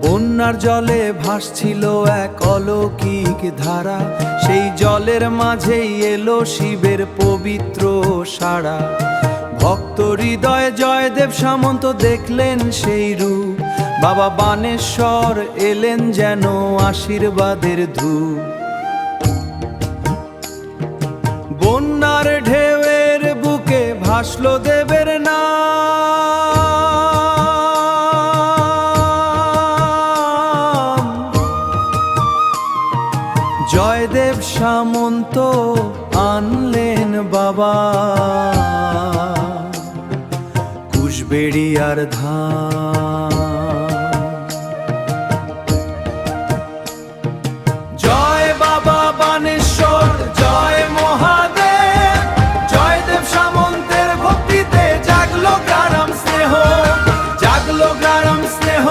বন্যার জলে ভাসছিল এক অলৌকিক ধারা, সেই জলের মাঝেই এলো শিবের পবিত্র সাড়া। ভক্ত হৃদয়ে জয়দেব সামন্ত দেখলেন সেই রূপ, বাবা বানেশ্বর এলেন যেন আশীর্বাদের ধূপ। বন্যার ঢেউয়ের বুকে ভাসলো দেবের নাম, জয়দেব সামন্ত আনলেন বাবা কুশবেড়িয়ার ধাম। জয় বাবা বানেশ্বর, জয় মহাদেব, জয়দেব সামন্তের ভক্তিতে জাগলো গ্রাম স্নেহ, জাগলো গ্রাম স্নেহ।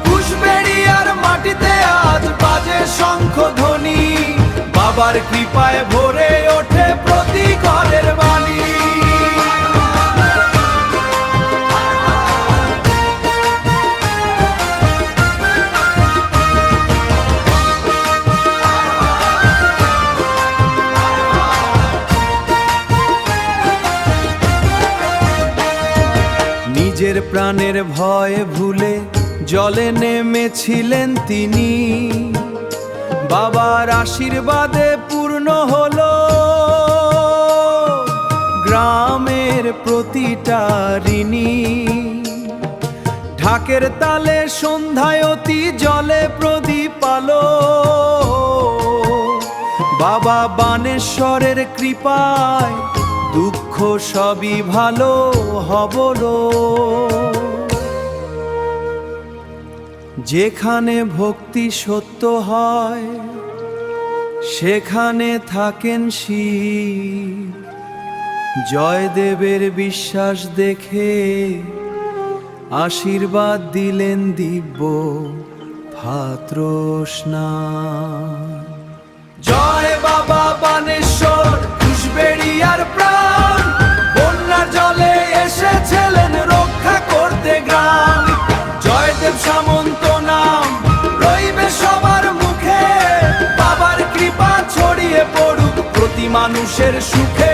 কুশবেড়িয়ার মাটিতে আজ বাজে শঙ্খ ধ্বনি, বাবার কৃপায় ভরে ওঠে প্রতি ঘরের বাণী। নিজের প্রাণের ভয় ভুলে জলে নেমেছিলেন তিনি, বাবার আশীর্বাদে পূর্ণ হলো গ্রামের প্রতিটা ঋণী। ঢাকের তালে সন্ধ্যায় অতি জলে প্রদীপ আলো, বাবা বানেশ্বরের কৃপায় দুঃখ সবই ভালো হবলো। যেখানে ভক্তি সত্য হয় সেখানে থাকেন শিব, জয়দেবের বিশ্বাস দেখে আশীর্বাদ দিলেন দিব্য ভাতৃষ্ণান। জয় বাবা বানেশ্বর, কুশবেড়িয়ার প্রাণ, বন্যার জলে এসেছিলেন রক্ষা করতে গ্রাম। জয়দেব সামন্ত নাম রইবে সবার মুখে, বাবার কৃপা ছড়িয়ে পড়ুক প্রতি মানুষের সুখে।